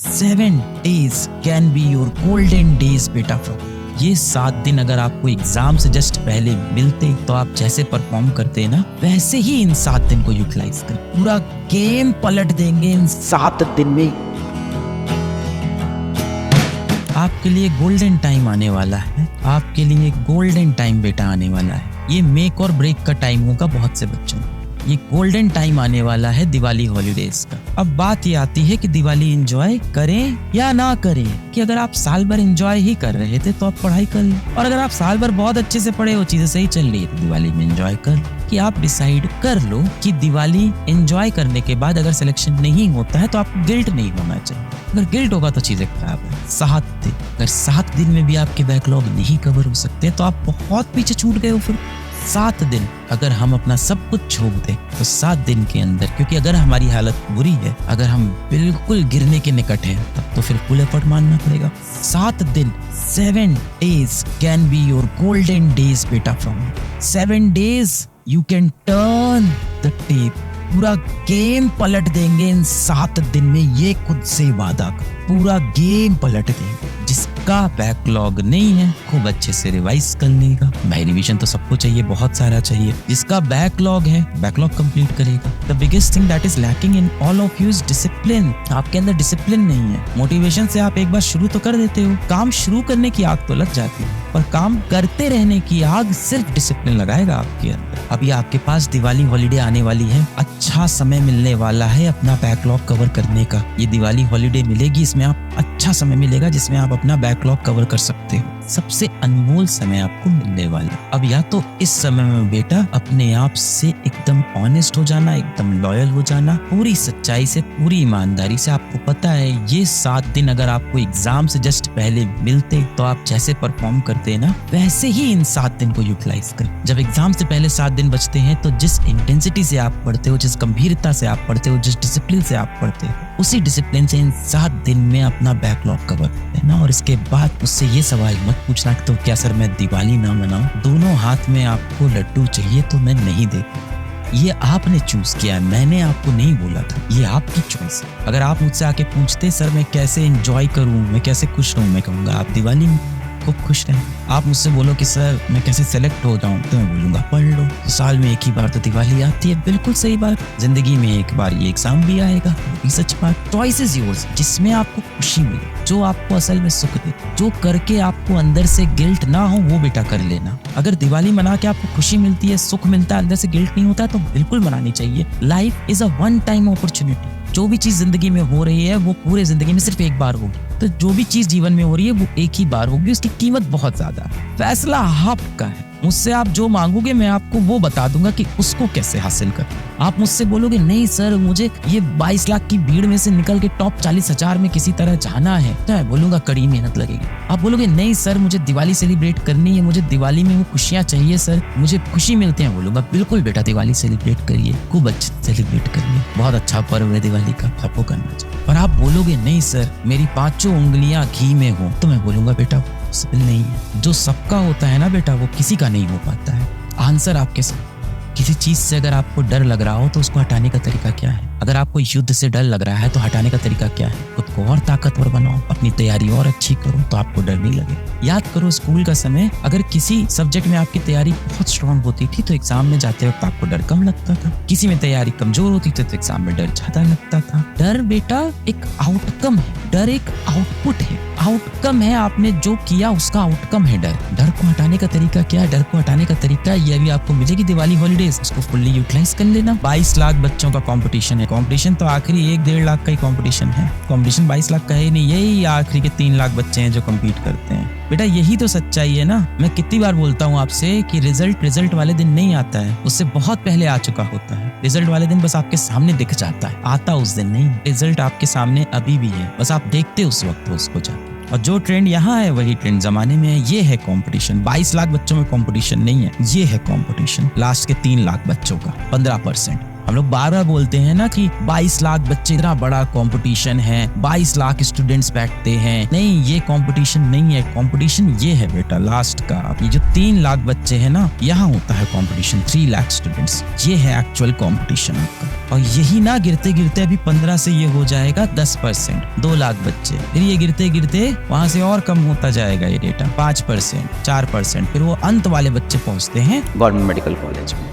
7 days can be your golden days बेटा from. ये 7 दिन अगर आपको एग्जाम से जस्ट पहले मिलते तो आप जैसे परफॉर्म करते ना वैसे ही इन 7 दिन को यूटिलाइज कर पूरा गेम पलट देंगे इन 7 दिन में। आपके लिए गोल्डन टाइम आने वाला है, आपके लिए गोल्डन टाइम बेटा आने वाला है। ये मेक और ब्रेक का टाइम होगा बहुत से बच्चों। ये गोल्डन टाइम आने वाला है दिवाली हॉलीडेज का। अब बात ये आती है कि दिवाली एंजॉय करें या ना करें। कि अगर आप साल भर एंजॉय ही कर रहे थे तो आप पढ़ाई कर लो, और अगर आप साल भर बहुत अच्छे से पढ़े हो, चीजें सही चल रही है तो दिवाली में एंजॉय कर। कि आप डिसाइड कर लो कि दिवाली एंजॉय करने के बाद अगर सिलेक्शन नहीं होता है तो आपको गिल्ट नहीं होना चाहिए। अगर गिल्ट होगा तो चीजें खराब है। 7 दिन, अगर 7 दिन में भी आपके बैकलॉग नहीं कवर हो सकते तो आप बहुत पीछे छूट गए हो। फिर 7 दिन अगर हम अपना सब कुछ छोड़ दें तो 7 दिन के अंदर, क्योंकि अगर हमारी हालत बुरी है, अगर हम बिल्कुल गिरने के निकट हैं, तब तो फिर फुल एफर्ट मानना पड़ेगा। 7 दिन 7 days can be your golden days बेटा from. 7 days you can turn the tape। पूरा गेम पलट देंगे इन 7 दिन में, ये खुद से वादा कर। पूरा गेम पलट देंगे। जिसका बैकलॉग नहीं है खूब अच्छे से रिवाइज कर लेगा। भाई रिवीजन तो सबको चाहिए, बहुत सारा चाहिए। जिसका बैकलॉग है बैकलॉग कंप्लीट करेगा। The biggest thing that is lacking in all of you is discipline. आपके अंदर डिसिप्लिन नहीं है। मोटिवेशन से आप एक बार शुरू तो कर देते हो, काम शुरू करने की आग तो लग जाती है, पर काम करते रहने की आग सिर्फ डिसिप्लिन लगाएगा आपके अंदर। अभी आपके पास दिवाली हॉलीडे आने वाली है, अच्छा समय मिलने वाला है अपना बैकलॉग कवर करने का। ये दिवाली हॉलीडे मिलेगी, इसमें आप अच्छा समय मिलेगा जिसमें आप अपना बैकलॉग कवर कर सकते हो। सबसे अनमोल समय आपको मिलने वाला। अब या तो इस समय में बेटा अपने आप से एकदम ऑनेस्ट हो जाना, एकदम लॉयल हो जाना, पूरी सच्चाई से, पूरी ईमानदारी से। आपको पता है ये 7 दिन अगर आपको एग्जाम से जस्ट पहले मिलते तो आप जैसे परफॉर्म करते ना वैसे ही इन 7 दिन को यूटिलाइज कर। जब एग्जाम से पहले 7 दिन बचते हैं तो जिस इंटेंसिटी से आप पढ़ते हो, जिस गंभीरता से आप पढ़ते हो, जिस डिसिप्लिन से आप पढ़ते हो, उसी डिसिप्लिन से इन 7 दिन में अपना बैकलॉग कवर करते ना। और इसके बाद उससे ये सवाल मत पूछना तो क्या सर मैं दिवाली ना मनाऊं, दोनों हाथ में आपको लड्डू चाहिए तो मैं नहीं दे। ये आपने चूज किया, मैंने आपको नहीं बोला था, ये आपकी चॉइस है। अगर आप मुझसे आके पूछते सर मैं कैसे एंजॉय करूं, मैं कैसे खुश रहूं, मैं कहूंगा आप दिवाली में खूब खुश रहें। आप मुझसे बोलो कि सर मैं कैसे सेलेक्ट हो जाऊं, तो मैं बोलूंगा पढ़ लो। साल में एक ही बार तो दिवाली आती है, बिल्कुल सही बात। जिंदगी में एक बार ये एग्जाम भी आएगा, वो भी सच बात। चॉइस इज योर्स, जिसमें आपको खुशी मिले, जो आपको असल में सुख दे, जो करके आपको अंदर से गिल्ट ना हो, वो बेटा कर लेना। अगर दिवाली मना के आपको खुशी मिलती है, सुख मिलता है, अंदर से गिल्ट नहीं होता, तो बिल्कुल मनानी चाहिए। Life is a one time opportunity. जो भी चीज जिंदगी में हो रही है वो पूरे जिंदगी में सिर्फ एक बार होगी। तो जो भी चीज जीवन में हो रही है वो एक ही बार होगी, उसकी कीमत बहुत ज्यादा है। फैसला आपका है। मुझसे आप जो मांगोगे मैं आपको वो बता दूंगा कि उसको कैसे हासिल कर। आप मुझसे बोलोगे नहीं सर मुझे ये 22 लाख की भीड़ में से निकल के टॉप 40,000 में किसी तरह जाना है, तो मैं बोलूंगा कड़ी मेहनत लगेगी। आप बोलोगे नहीं सर मुझे दिवाली सेलिब्रेट करनी है, मुझे दिवाली में वो खुशियां चाहिए सर, मुझे खुशी मिलती है, बोलूंगा बिल्कुल बेटा दिवाली सेलिब्रेट करिए, खूब अच्छे सेलिब्रेट करिए, बहुत अच्छा पर्व है दिवाली का, सबको करना चाहिए। पर आप बोलोगे नहीं सर मेरी 5 उंगलियां घी में हो, तो मैं बोलूंगा बेटा पॉसिबल नहीं है। जो सबका होता है ना बेटा वो किसी का नहीं हो पाता है। आंसर आपके साथ। किसी चीज से अगर आपको डर लग रहा हो तो उसको हटाने का तरीका क्या है? अगर आपको युद्ध से डर लग रहा है तो हटाने का तरीका क्या है? खुद को और ताकतवर बनाओ, अपनी तैयारी और अच्छी करो तो आपको डर नहीं लगे। याद करो स्कूल का समय, अगर किसी सब्जेक्ट में आपकी तैयारी बहुत स्ट्रांग होती थी तो एग्जाम में जाते वक्त आपको डर कम लगता था। किसी में तैयारी कमजोर होती थी तो एग्जाम में डर ज्यादा लगता था। डर बेटा एक आउटकम है, डर एक आउटपुट है। आउटकम है आपने जो किया उसका आउटकम है डर। डर को हटाने का तरीका क्या है? डर को हटाने का तरीका ये भी आपको मिलेगी दिवाली हॉलीडेज, उसको फुल्ली यूटिलाइज कर लेना। 22 लाख बच्चों का कंपटीशन है। कंपटीशन तो आखिरी 1-1.5 लाख का ही कंपटीशन है। कंपटीशन 22 लाख का है नहीं, यही आखिरी के 3 लाख बच्चे हैं जो कम्पीट करते हैं। बेटा यही तो सच्चाई है ना। मैं कितनी बार बोलता हूँ आपसे कि रिजल्ट वाले दिन नहीं आता है, उससे बहुत पहले आ चुका होता है। रिजल्ट वाले दिन बस आपके सामने दिख जाता है, आता उस दिन नहीं। रिजल्ट आपके सामने अभी भी है, बस आप देखते उस वक्त उसको जाके। और जो ट्रेंड यहाँ है वही ट्रेंड जमाने में है। ये है कंपटीशन। 22 लाख बच्चों में कंपटीशन नहीं है, ये है कंपटीशन लास्ट के 3 लाख बच्चों का। 15% हम लोग बार बार बोलते हैं ना कि 22 लाख बच्चे, इतना बड़ा कंपटीशन है, 22 लाख स्टूडेंट्स बैठते हैं। नहीं, ये कंपटीशन नहीं है। कंपटीशन ये है बेटा लास्ट का, ये जो 3 लाख बच्चे हैं ना, यहाँ होता है कंपटीशन। 3 लाख स्टूडेंट्स, ये है एक्चुअल कंपटीशन आपका। और यही ना गिरते गिरते अभी 15 से ये हो जाएगा 10%, 2 लाख बच्चे। फिर ये गिरते गिरते वहां से और कम होता जाएगा ये डेटा, 5%, 4%, फिर वो अंत वाले बच्चे पहुंचते हैं गवर्नमेंट मेडिकल कॉलेज में।